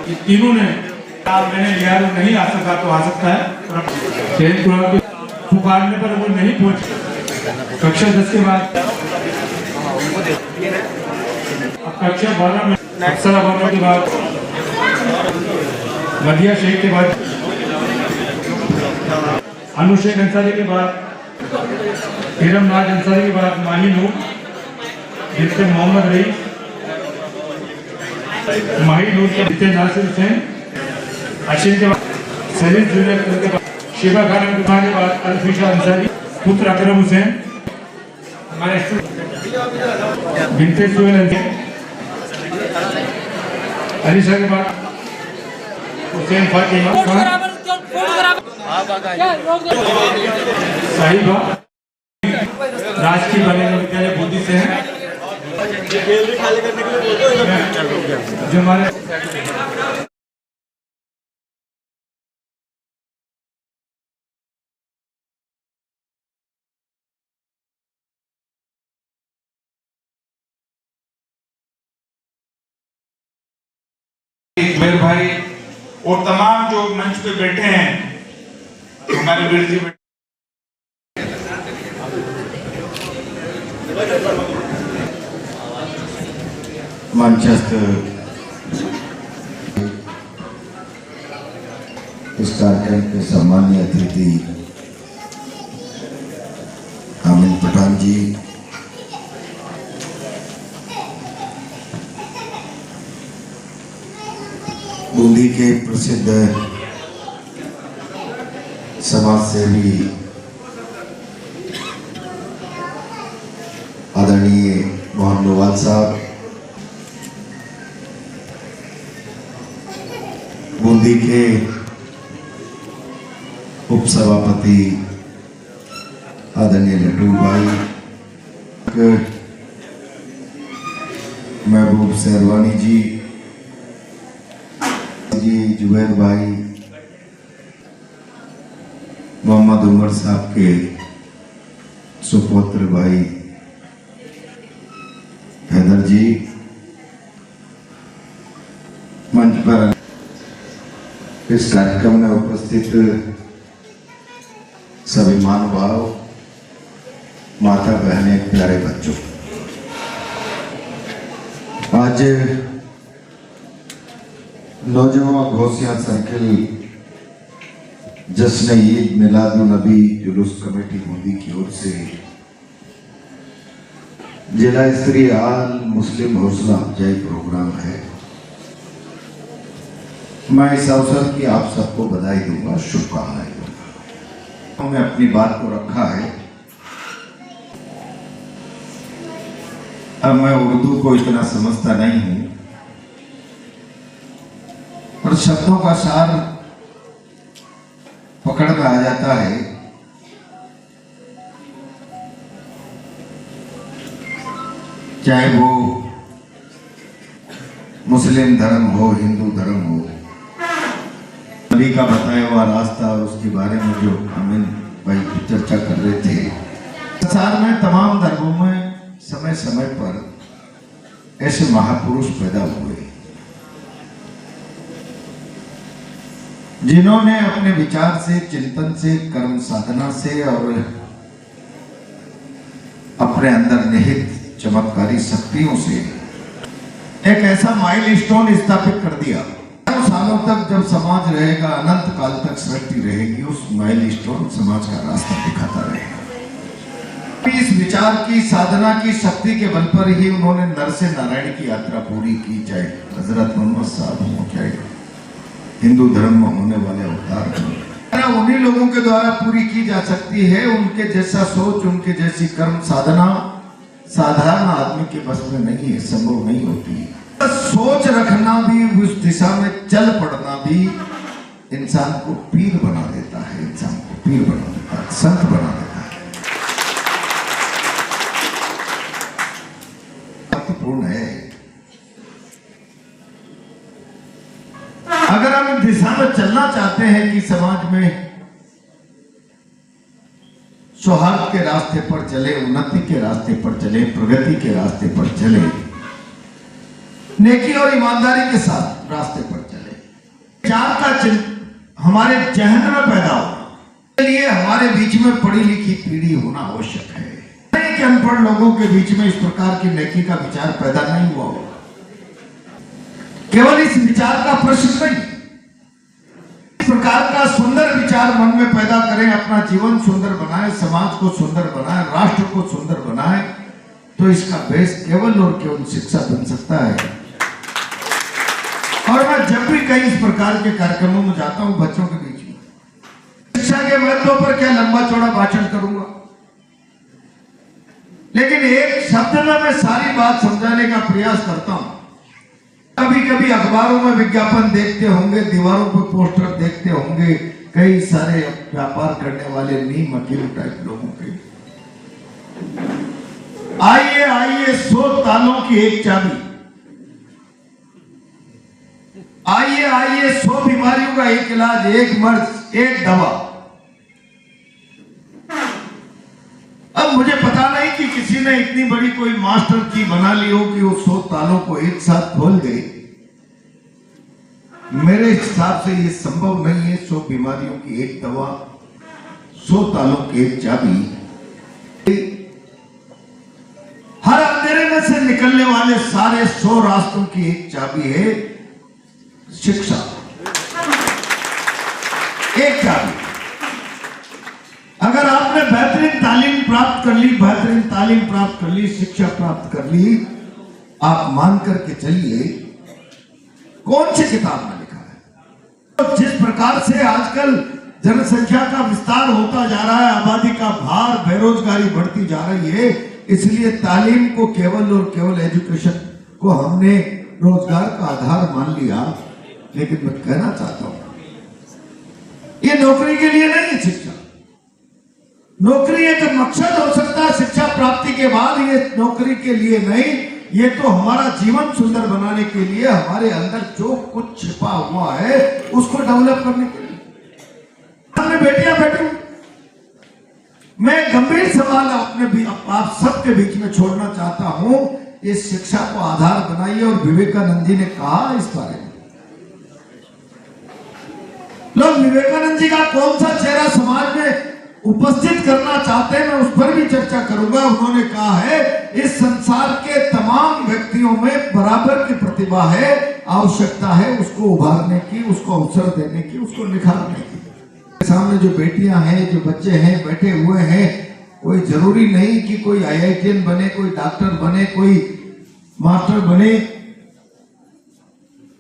ये तीनों ने मैंने लिया नहीं आ सका तो आ सकता है। चयन के पुकारने पर वो नहीं पहुंच। कक्षा 10 के बाद कक्षा 12 में अक्सर बनने के बाद मदिया शेख के बाद अनुशेख अंसारी के बाद हिरम नाज अंसारी के बाद माही नूर, जिससे मोहम्मद रईस, माही नूर के जिससे नासिर हुसैन, अशीर के बाद सलीम जूनियर के बाद शिवा खान के बाद अल्फिशा अंसारी, पुत्र अकरम हुसैन, हमारे बिनते सुहेल अंसारी, अलीशा के बाद हुसैन फातिमा खान, साहिबा राजकीय बालिका विद्यालय बूंदी से है। जो हमारे मेरे भाई और तमाम जो मंच पे बैठे हैं हमारे वीर जी मंचस्थ इस कार्यक्रम के सम्मानीय अतिथि आमिन पठान जी, बूंदी के प्रसिद्ध समाज सेवी आदरणीय मोहन नवाल साहब, बूंदी के उप सभापति आदरणीय लड्डू भाई, महबूब सहरवानी जी, जुबैर भाई, मोहम्मद उमर साहब के सुपुत्र भाई हैदर जी, मंच पर इस कार्यक्रम में उपस्थित सभी महानुभाव, माता बहनें, प्यारे बच्चों, आज नौजवान घोसिया सर्किल जश्न ईद मिलादुन नबी जुलूस कमेटी बूंदी की ओर से जिला स्तरीय आल मुस्लिम हौसला अफजाई प्रोग्राम है। मैं इस अवसर की आप सबको बधाई दूंगा, शुभकामनाएं दूंगा। हमने अपनी बात को रखा है। अब मैं उर्दू को इतना समझता नहीं हूं और शब्दों का सार पकड़ में आ जाता है। चाहे वो मुस्लिम धर्म हो, हिंदू धर्म हो, नबी का बताया हुआ रास्ता और उसके बारे में जो अमीन भाई चर्चा कर रहे थे। संसार में तमाम धर्मों में समय समय पर ऐसे महापुरुष पैदा हुए जिन्होंने अपने विचार से, चिंतन से, कर्म साधना से और अपने अंदर निहित चमत्कारी शक्तियों से एक ऐसा माइलस्टोन स्थापित कर दिया। सालों तक जब समाज रहेगा, अनंत काल तक सृष्टि रहेगी, उस माइलस्टोन समाज का रास्ता दिखाता रहेगा। इस विचार की, साधना की शक्ति के बल पर ही उन्होंने नर से नारायण की यात्रा पूरी की। चाहे हजरत मोहम्मद साहब हो, चाहे हिंदू धर्म में होने वाले अवतार, उन्हीं लोगों के द्वारा पूरी की जा सकती है। उनके जैसा सोच, उनके जैसी कर्म साधना साधारण आदमी के बस में नहीं है, संभव नहीं होती है। सोच रखना भी, उस दिशा में चल पड़ना भी इंसान को पीर बना देता है, इंसान को पीर बना देता है, संत बना देता है। महत्वपूर्ण है। अगर हम इस दिशा में चलना चाहते हैं कि समाज में सौहार्द के रास्ते पर चले, उन्नति के रास्ते पर चले, प्रगति के रास्ते पर चले, नेकी और ईमानदारी के साथ रास्ते पर चले, विचार का हमारे जहन में पैदा हो, इसके लिए हमारे बीच में पढ़ी लिखी पीढ़ी होना आवश्यक है। नहीं कि अनपढ़ लोगों के बीच में इस प्रकार की नेकी का विचार पैदा नहीं हुआ हो। केवल इस विचार का प्रश्न नहीं, इस प्रकार का सुंदर विचार मन में पैदा करें, अपना जीवन सुंदर बनाए, समाज को सुंदर बनाए, राष्ट्र को सुंदर बनाए, तो इसका बेस केवल और केवल शिक्षा बन सकता है। और मैं जब भी कहीं इस प्रकार के कार्यक्रमों में जाता हूं बच्चों के बीच में, शिक्षा के महत्व पर क्या लंबा चौड़ा भाषण करूंगा, लेकिन एक शब्द में मैं सारी बात समझाने का प्रयास करता हूं। कभी कभी अखबारों में विज्ञापन देखते होंगे, दीवारों पर पोस्टर देखते होंगे, कई सारे व्यापार करने वाले नीम मकीन टाइप लोगों के, आइए आइए 100 तालों की एक चाबी, आइए आइए 100 बीमारियों का एक इलाज, एक मर्ज, एक दवा। अब मुझे पता नहीं कि किसी ने इतनी बड़ी कोई मास्टर की बना ली हो कि वो 100 तालों को एक साथ खोल दे। मेरे हिसाब से ये संभव नहीं है। 100 बीमारियों की एक दवा, 100 तालों की एक चाबी, हर अंधेरे में से निकलने वाले सारे 100 रास्तों की एक चाबी है शिक्षा। एक चाबी। अगर आपने बेहतरीन तालीम प्राप्त कर ली, बेहतरीन तालीम प्राप्त कर ली, शिक्षा प्राप्त कर ली, आप मान करके चलिए कौन सी किताब में लिखा है। तो जिस प्रकार से आजकल जनसंख्या का विस्तार होता जा रहा है, आबादी का भार, बेरोजगारी बढ़ती जा रही है, इसलिए तालीम को केवल और केवल एजुकेशन को हमने रोजगार का आधार मान लिया। लेकिन मैं कहना चाहता हूं ये नौकरी के लिए नहीं है। शिक्षा नौकरी एक मकसद हो सकता है शिक्षा प्राप्ति के बाद, ये नौकरी के लिए नहीं, ये तो हमारा जीवन सुंदर बनाने के लिए, हमारे अंदर जो कुछ छिपा हुआ है उसको डेवलप करने के लिए। हमने बेटियां बेटी, मैं गंभीर सवाल अपने आप सबके बीच में छोड़ना चाहता हूं, इस शिक्षा को आधार बनाइए। और विवेकानंद जी ने कहा इस बारे में, लोग विवेकानंद जी का कौन सा चेहरा समाज में उपस्थित करना चाहते हैं, मैं उस पर भी चर्चा करूंगा। उन्होंने कहा है इस संसार के तमाम व्यक्तियों में बराबर की प्रतिभा है, आवश्यकता है उसको उभारने की, उसको अवसर देने की, उसको निखारने की। सामने जो बेटियां हैं, जो बच्चे हैं बैठे हुए हैं, कोई जरूरी नहीं कि कोई IITian बने, कोई डॉक्टर बने, कोई मास्टर बने।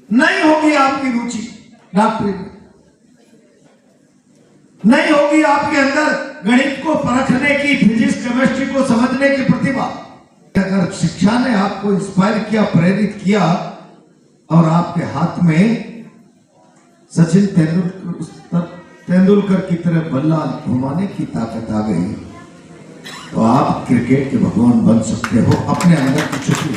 नहीं होगी आपकी रुचि डॉक्टरी में, नहीं होगी आपके अंदर गणित को परखने की, फिजिक्स केमिस्ट्री को समझने की प्रतिभा। अगर शिक्षा ने आपको इंस्पायर किया, प्रेरित किया, और आपके हाथ में सचिन तेंदुलकर की तरह बल्ला घुमाने की ताकत आ गई, तो आप क्रिकेट के भगवान बन सकते हो अपने अंदर की छुपी।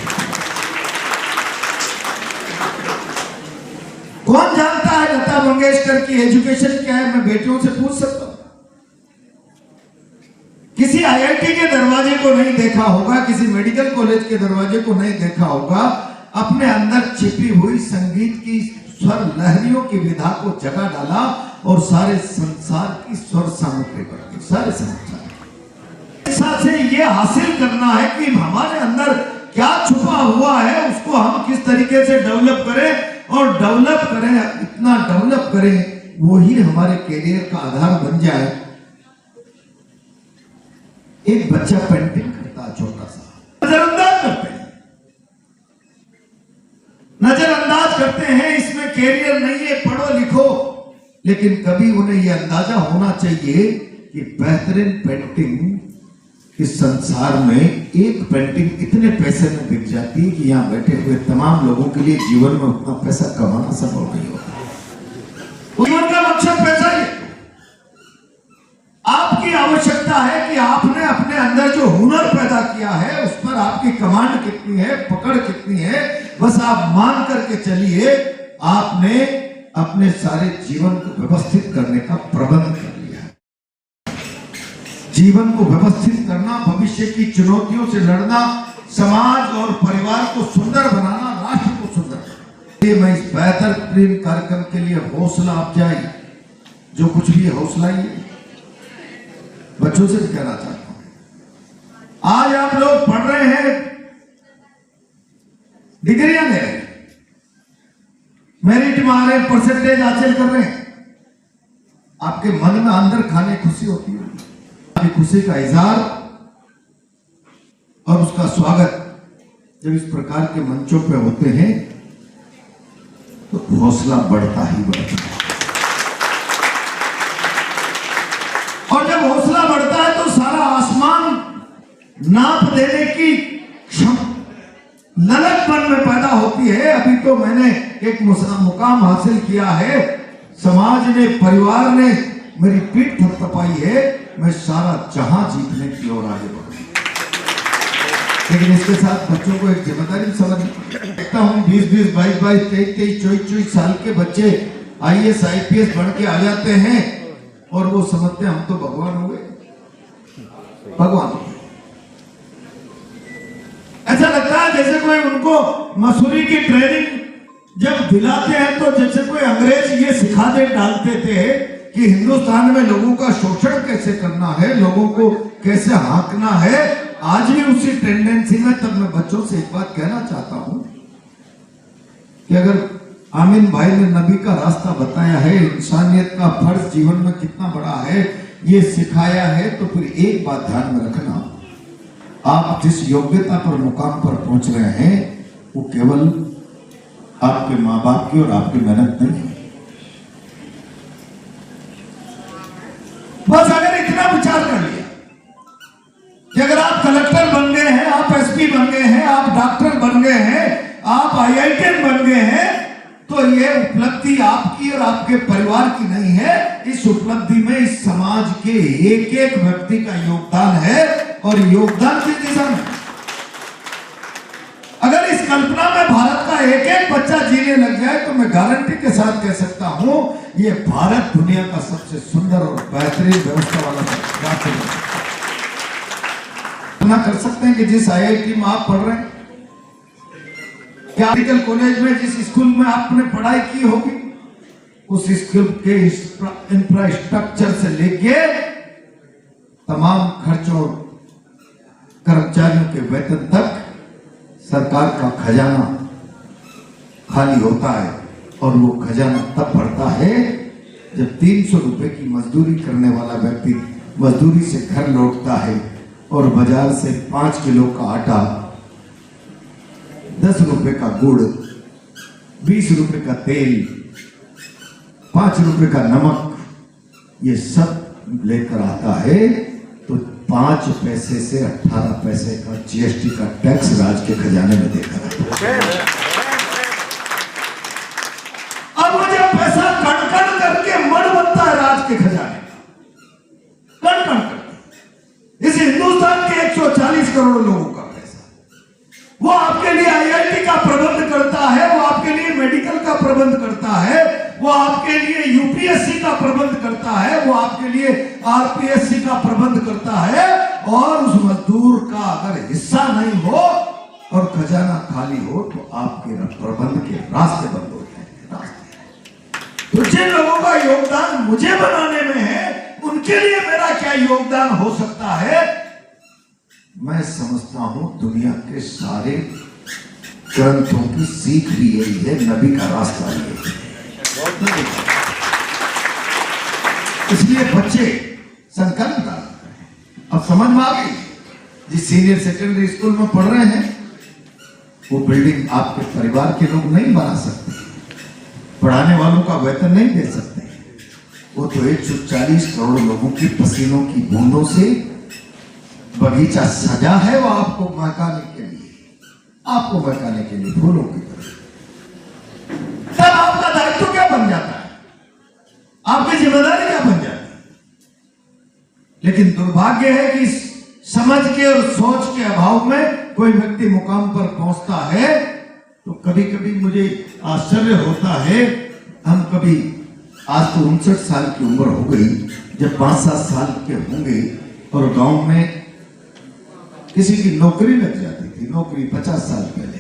कौन जानता है लता मंगेशकर की एजुकेशन क्या है? मैं बेटियों से पूछ सकता हूं। किसी IIT के दरवाजे को नहीं देखा होगा, किसी मेडिकल कॉलेज के दरवाजे को नहीं देखा होगा, अपने अंदर छिपी हुई संगीत की स्वर लहरियों की विधा को जगा डाला और सारे संसार की स्वर सामग्री बन गई। सारे संसार शिक्षा से यह हासिल करना है कि हमारे अंदर क्या छुपा हुआ है, उसको हम किस तरीके से डेवलप करें, और डेवलप करें, इतना डेवलप करें वही हमारे कैरियर का आधार बन जाए। एक बच्चा पेंटिंग करता है छोटा सा, नजरअंदाज करते हैं, नजरअंदाज करते हैं, इसमें कैरियर नहीं है, पढ़ो लिखो। लेकिन कभी उन्हें यह अंदाजा होना चाहिए कि बेहतरीन पेंटिंग इस संसार में, एक पेंटिंग इतने पैसे में बिक जाती है कि यहाँ बैठे हुए तमाम लोगों के लिए जीवन में उतना पैसा कमाना संभव नहीं होता। जीवन का मकसद पैसा ही। आपकी आवश्यकता है कि आपने अपने अंदर जो हुनर पैदा किया है उस पर आपकी कमांड कितनी है, पकड़ कितनी है, बस आप मान करके चलिए। आपने अपने सारे जीवन को व्यवस्थित करने का प्रबंध कर लिया है। जीवन को व्यवस्थित करना, भविष्य की चुनौतियों से लड़ना, समाज और परिवार को सुंदर बनाना, राष्ट्र को सुंदर बनाना, ये मैं इस बेहतरीन कार्यक्रम के लिए हौसला अफजाई, जो कुछ भी हौसला ही बच्चों से भी कहना चाहता हूं। आज आप लोग पढ़ रहे हैं, डिग्रियां ले रहे हैं, मेरिट में आ रहे हैं, परसेंटेज हासिल कर रहे हैं, आपके मन में अंदर खाने खुशी होती है। आपकी खुशी का इजहार और उसका स्वागत जब इस प्रकार के मंचों पे होते हैं तो हौसला बढ़ता ही बढ़ता है। और जब हौसला बढ़ता है तो सारा आसमान नाप देने की ललक मन में पैदा होती है। अभी तो मैंने एक मुकाम हासिल किया है, समाज ने, परिवार ने मेरी पीठ थपथपाई है, मैं सारा जहां जीतने की ओर आगे बढ़ूं। लेकिन इसके साथ बच्चों को एक जिम्मेदारी समझ देखता हूं, 20-20, 22-22, 23-23, 24-24 साल के बच्चे IAS IPS बन के आ जाते हैं और वो समझते हैं हम तो भगवान हो गए, भगवान। ऐसा लगता है जैसे कोई उनको मसूरी की ट्रेनिंग जब दिलाते हैं तो जैसे कोई अंग्रेज ये सिखा दे डालते थे कि हिंदुस्तान में लोगों का शोषण कैसे करना है, लोगों को कैसे हाँकना है। आज भी उसी टेंडेंसी में, तब मैं बच्चों से एक बात कहना चाहता हूं कि अगर आमीन भाई ने नबी का रास्ता बताया है, इंसानियत का फर्ज जीवन में कितना बड़ा है ये सिखाया है, तो फिर एक बात ध्यान में रखना, आप जिस योग्यता पर मुकाम पर पहुंच रहे हैं वो केवल आपके माँ बाप की और आपकी मेहनत नहीं है। बस अगर इतना विचार कर लिया कि अगर आप कलेक्टर बन गए हैं, आप SP बन गए हैं, आप डॉक्टर बन गए हैं, आप IITN बन गए हैं, तो ये उपलब्धि आपकी और आपके परिवार की नहीं है। इस उपलब्धि में इस समाज के एक एक व्यक्ति का योगदान है और योगदान किस दिशा में। अगर इस कल्पना में भारत का एक एक बच्चा जीने लग जाए तो मैं गारंटी के साथ कह सकता हूं ये भारत दुनिया का सबसे सुंदर और बेहतरीन व्यवस्था वाला राष्ट्र है। कर सकते हैं कि जिस IIT में आप पढ़ रहे हैं, क्या मेडिकल कॉलेज में जिस स्कूल में आपने पढ़ाई की होगी, उस स्कूल के इंफ्रास्ट्रक्चर से लेके तमाम खर्चों, कर्मचारियों के वेतन तक सरकार का खजाना खाली होता है। और वो खजाना तब भरता है जब 300 रुपए की मजदूरी करने वाला व्यक्ति मजदूरी से घर लौटता है और बाजार से 5 किलो का आटा, 10 रुपए का गुड़, 20 रुपए का तेल, 5 रुपए का नमक, ये सब लेकर आता है तो 5 पैसे से 18 पैसे का GST का टैक्स राज्य के खजाने में देकर आता है। अब वो जब पैसा कण कण करके मण बनता है राज्य के खजाने, कण कण करके इस हिंदुस्तान के 140 करोड़ लोगों का पैसा, वो आपके लिए IIT का प्रबंध करता है, वो आपके लिए मेडिकल का प्रबंध करता है, वो आपके लिए UPSC का प्रबंध करता है, वो आपके लिए RPSC का प्रबंध करता है। और उस मजदूर का अगर हिस्सा नहीं हो और खजाना खाली हो तो आपके प्रबंध के रास्ते बंद हो जाएंगे। तो जिन लोगों का योगदान मुझे बनाने में है, उनके लिए मेरा क्या योगदान हो सकता है, मैं समझता हूं दुनिया के सारे ग्रंथों की सीख भी यही है, नबी का रास्ता यही है। इसलिए बच्चे संकल्प डाल, अब समझ में आ गई, जिस सीनियर सेकेंडरी स्कूल में पढ़ रहे हैं वो बिल्डिंग आपके परिवार के लोग नहीं बना सकते, पढ़ाने वालों का वेतन नहीं दे सकते, वो तो 140 करोड़ लोगों की पसीनों की बूंदों से बगीचा सजा है, वो आपको महकाने के लिए, आपको महकाने के लिए फूलों की तरह। तब आपका दायित्व क्या बन जाता है, आपकी जिम्मेदारी क्या बन जाती है। लेकिन दुर्भाग्य है कि समझ के और सोच के अभाव में कोई व्यक्ति मुकाम पर पहुंचता है तो कभी कभी मुझे आश्चर्य होता है। हम कभी, आज तो 59 साल की उम्र हो गई, जब 5-7 साल के होंगे और गांव में किसी की नौकरी लग जाती थी, नौकरी 50 साल पहले,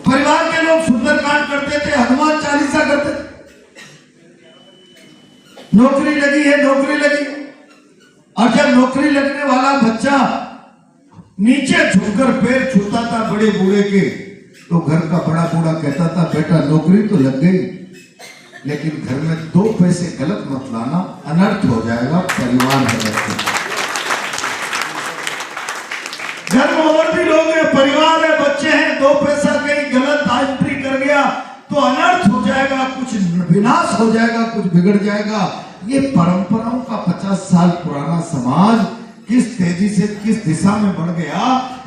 परिवार के लोग सुंदरकांड करते थे, हनुमान चालीसा करते थे। नौकरी लगी है, नौकरी लगी, और जब नौकरी लगने वाला बच्चा नीचे झुककर पैर छूता था बड़े बूढ़े के, तो घर का बड़ा बूढ़ा कहता था, बेटा नौकरी तो लग गई, लेकिन घर में 2 पैसे गलत मत लाना, अनर्थ हो जाएगा, परिवार है। घर में और भी लोग हैं, परिवार है, बच्चे हैं, 2 पैसा कहीं गलत एंट्री कर गया तो अनर्थ हो जाएगा, कुछ विनाश हो जाएगा, कुछ बिगड़ जाएगा। ये परंपराओं का 50 साल पुराना समाज किस तेजी से किस दिशा में बढ़ गया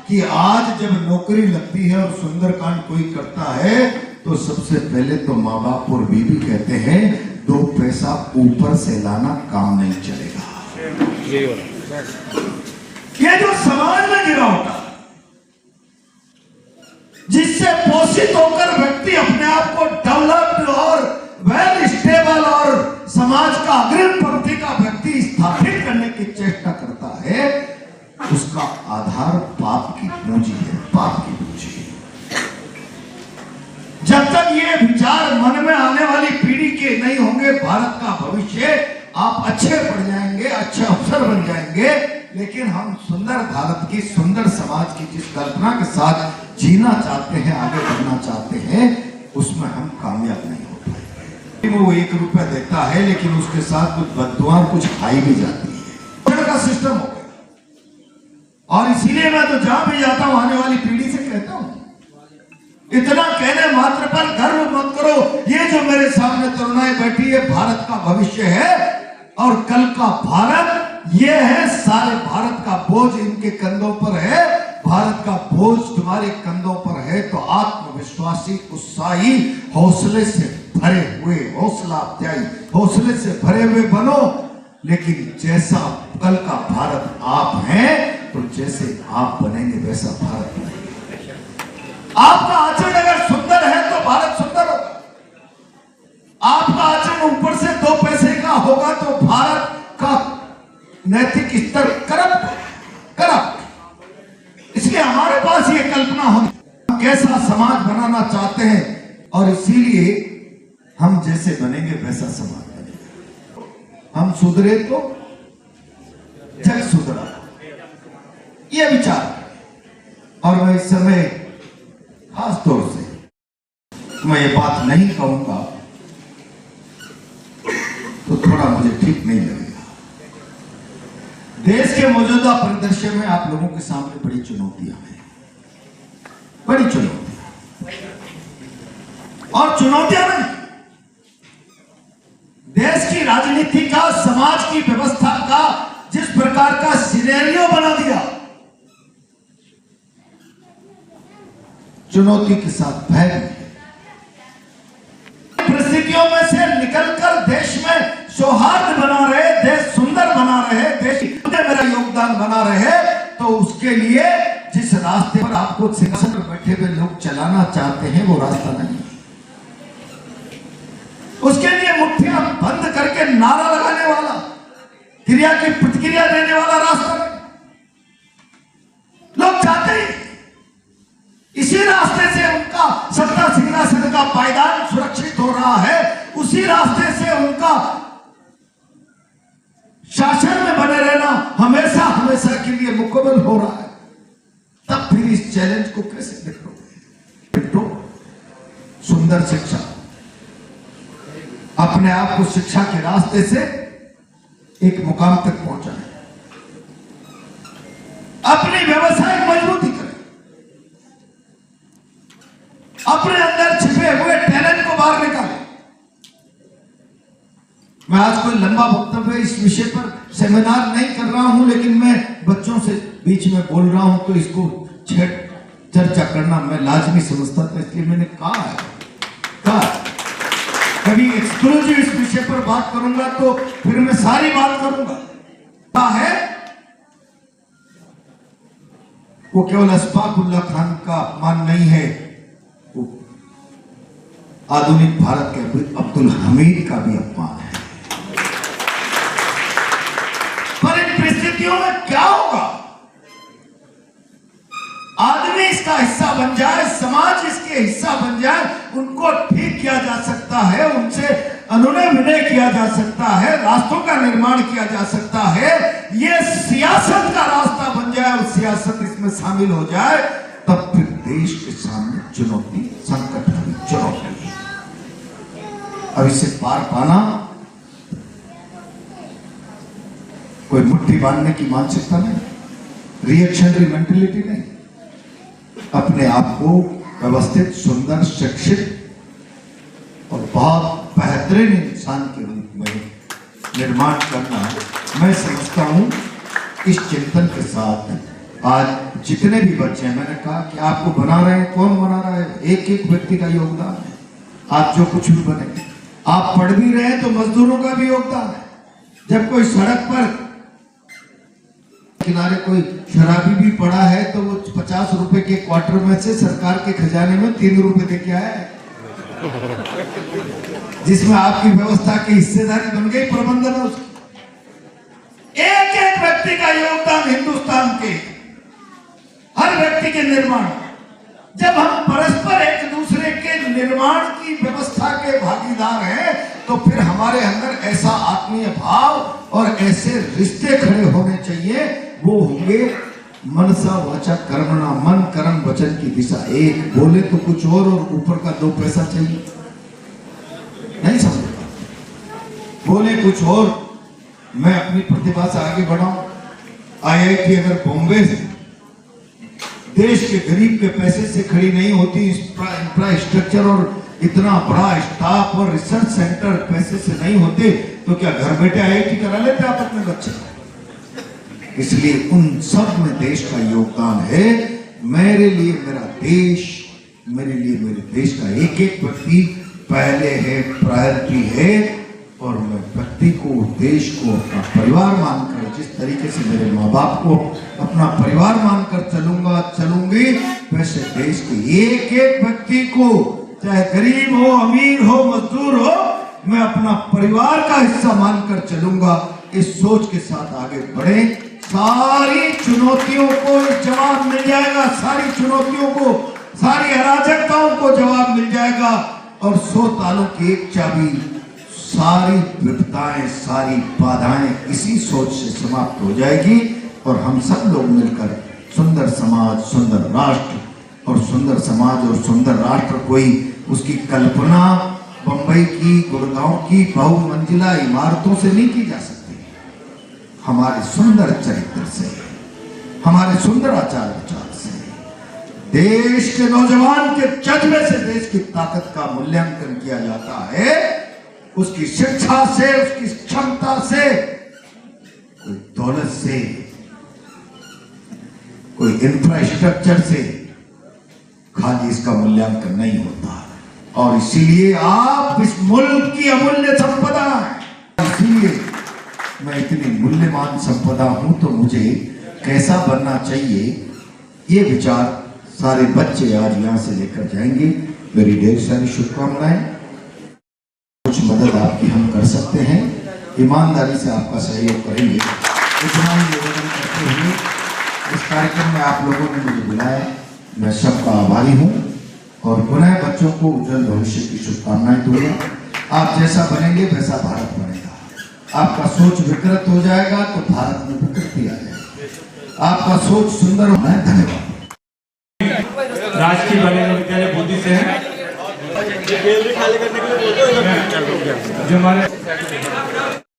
कि आज जब नौकरी लगती है और सुंदरकांड कोई करता है तो सबसे पहले तो माँ बाप और बीवी कहते हैं 2 पैसा ऊपर से लाना काम नहीं चलेगा। ये जो समाज में गिरा होता, जिससे पोषित होकर व्यक्ति अपने आप को डेवलप्ड और वेल स्टेबल और समाज का अग्रिम पंक्ति का व्यक्ति स्थापित करने की चेष्टा करता है, उसका आधार पाप की पूंजी है, पाप की पूंजी। जब तक ये विचार मन में आने वाली पीढ़ी के नहीं होंगे, भारत का भविष्य आप अच्छे पढ़ जाएंगे, अच्छे अफसर बन जाएंगे, लेकिन हम सुंदर भारत की, सुंदर समाज की जिस कल्पना के साथ जीना चाहते हैं, आगे बढ़ना चाहते हैं, उसमें हम कामयाब नहीं हो पाएंगे। वो 1 रुपया देता है, लेकिन उसके साथ कुछ बद्दुआ कुछ खाई भी जाती है, का सिस्टम हो गया। और इसीलिए मैं तो जहां भी जाता हूं आने वाली पीढ़ी से कहता हूं, इतना कहने मात्र पर गर्व मत करो, ये जो मेरे सामने तरुणाएं बैठी है भारत का भविष्य है, और कल का भारत ये है, सारे भारत का बोझ इनके कंधों पर है, भारत का बोझ तुम्हारे कंधों पर है। तो आत्मविश्वासी, उत्साही, हौसले से भरे हुए, हौसला अफजाई, हौसले से भरे हुए बनो। लेकिन जैसा कल का भारत आप हैं, तो जैसे आप बनेंगे वैसा भारत बनेगा। आपका आचरण अगर सुंदर है तो भारत सुंदर होगा। आपका आचरण ऊपर से 2 पैसे का होगा तो भारत का नैतिक स्तर करप्ट। इसलिए हमारे पास ये कल्पना होनी, हम कैसा समाज बनाना चाहते हैं, और इसीलिए हम जैसे बनेंगे वैसा समाज बनेगा। हम सुधरे तो जग सुधरा, ये विचार। और मैं इस समय खास तौर से मैं ये बात नहीं कहूंगा तो थोड़ा मुझे ठीक नहीं लगेगा। देश के मौजूदा परिदृश्य में आप लोगों के सामने बड़ी चुनौतियां हैं, बड़ी चुनौतियां। और चुनौतियां नहीं, देश की राजनीति का, समाज की व्यवस्था का जिस प्रकार का सिनेरियो बना दिया, चुनौती के साथ भय भी है। परिस्थितियों में से निकलकर देश में सौहार्द बना रहे, देश सुंदर बना रहे, देश में मेरा योगदान बना रहे, तो उसके लिए जिस रास्ते पर आपको सिंहासन पर बैठे हुए लोग चलाना चाहते हैं, वो रास्ता नहीं। उसके लिए मुट्ठियां बंद करके नारा लगाने वाला, क्रिया की प्रतिक्रिया देने वाला रास्ता नहीं। लोग चाहते हैं इसी रास्ते से उनका सत्ता सिंहासन का पायदान सुरक्षित हो रहा है, उसी रास्ते से उनका शासन में बने रहना हमेशा हमेशा के लिए मुकम्मल हो रहा है। तब फिर इस चैलेंज को कैसे देखो? सुंदर शिक्षा, अपने आप को शिक्षा के रास्ते से एक मुकाम तक पहुंचाए, अपनी व्यवसायिक मजबूती करें, अपने अंदर छिपे हुए टैलेंट को बाहर निकालें। मैं आज कोई लंबा वक्तव्य इस विषय पर सेमिनार नहीं कर रहा हूं, लेकिन मैं बच्चों से बीच में बोल रहा हूं तो इसको चर्चा करना मैं लाजमी समझता था, इसलिए मैंने कहा कभी एक्सक्लूसिव इस विषय पर बात करूंगा तो फिर मैं सारी बात करूंगा। क्या है वो केवल अशफाकुल्लाह खान का अपमान नहीं है, वो आधुनिक भारत के अब्दुल हमीद का भी अपमान है। पर इन परिस्थितियों में क्या होगा? आदमी इसका हिस्सा बन जाए, समाज इसके हिस्सा उनको ठीक किया जा सकता है, उनसे अनुनय विनय किया जा सकता है, रास्तों का निर्माण किया जा सकता है, ये सियासत का रास्ता बन जाए और सियासत इसमें शामिल हो जाए, तब फिर देश के सामने चुनौती, संकट की चुनौती है। अब इसे पार पाना कोई मुट्ठी बांधने की मानसिकता नहीं, रिएक्शनरी मेंटेलिटी नहीं, अपने आप को व्यवस्थित, सुंदर, शिक्षित और बहुत बेहतरीन इंसान के रूप में निर्माण करना, मैं समझता हूं इस चिंतन के साथ आज जितने भी बच्चे हैं, मैंने कहा कि आपको बना रहे हैं, कौन बना रहा है? एक एक व्यक्ति का योगदान है। आप जो कुछ भी बने, आप पढ़ भी रहे हैं तो मजदूरों का भी योगदान है। जब कोई सड़क पर किनारे कोई शराबी भी पड़ा है तो वो 50 रुपए के क्वार्टर में से सरकार के खजाने में 3 रुपए दे के आया है, जिसमें आपकी व्यवस्था की हिस्सेदारी बन गई, प्रबंधन है उसकी। एक एक व्यक्ति का योगदान हिंदुस्तान के हर व्यक्ति के निर्माण, जब हम परस्पर एक दूसरे के निर्माण की व्यवस्था के भागीदार हैं तो फिर हमारे अंदर ऐसा आत्मीय भाव और ऐसे रिश्ते खड़े होने चाहिए, वो होंगे मनसा वाचा कर्मणा, मन कर्म वचन की दिशा एक, बोले तो कुछ और ऊपर का 2 पैसा चाहिए, नहीं समझता, बोले कुछ और, मैं अपनी प्रतिभा से आगे बढ़ाऊं। IIT अगर बॉम्बे से देश के गरीब के पैसे से खड़ी नहीं होती, इंफ्रास्ट्रक्चर और इतना बड़ा स्टाफ और रिसर्च सेंटर पैसे से नहीं होते, तो क्या घर बैठे IIT करा लेते आप अपने बच्चे? इसलिए उन सब में देश का योगदान है। मेरे लिए मेरा देश, मेरे लिए मेरे देश का एक एक व्यक्ति पहले है, प्रायोरिटी है, और मैं व्यक्ति को, देश को अपना परिवार मानकर, जिस तरीके से मेरे माँ बाप को अपना परिवार मानकर चलूंगी, वैसे देश के एक एक व्यक्ति को, चाहे गरीब हो, अमीर हो, मजदूर हो, मैं अपना परिवार का हिस्सा मानकर चलूंगा। इस सोच के साथ आगे बढ़े, सारी चुनौतियों को जवाब मिल जाएगा, सारी चुनौतियों को, सारी अराजकताओं को जवाब मिल जाएगा, और 100 तालों की एक चाबी, सारी विपदाएं, सारी बाधाएं इसी सोच से समाप्त हो जाएगी, और हम सब लोग मिलकर सुंदर समाज, सुंदर राष्ट्र, और सुंदर समाज और सुंदर राष्ट्र कोई उसकी कल्पना बंबई की, गुड़गांव की बहुमंजिला इमारतों से नहीं की जा सकती। हमारे सुंदर चरित्र से, हमारे सुंदर आचार विचार से, देश के नौजवान के जज्बे से देश की ताकत का मूल्यांकन किया जाता है, उसकी शिक्षा से, उसकी क्षमता से, कोई दौलत से, कोई इंफ्रास्ट्रक्चर से खाली इसका मूल्यांकन नहीं होता। और इसीलिए आप इस मुल्क की अमूल्य संपदा हैं, इसीलिए मैं इतनी मूल्यवान संपदा हूं, तो मुझे कैसा बनना चाहिए, ये विचार सारे बच्चे आज यहां से लेकर जाएंगे। मेरी ढेर सारी शुभकामनाएं। कुछ मदद आपकी हम कर सकते हैं, ईमानदारी से आपका सहयोग करेंगे। इतना ही निवेदन करते हुए इस कार्यक्रम में आप लोगों ने मुझे बुलाया, मैं सबका आभारी हूं, और पुनः बच्चों को उज्जवल भविष्य की शुभकामनाएं दूंगा। आप जैसा बनेंगे वैसा भारत बनेगा। आपका सोच विकृत हो जाएगा तो भारत में विकृति आ जाएगी। आपका सोच सुंदर होना है। धन्यवाद। राजकीय बालिका विद्यालय बूंदी से है, जो हमारे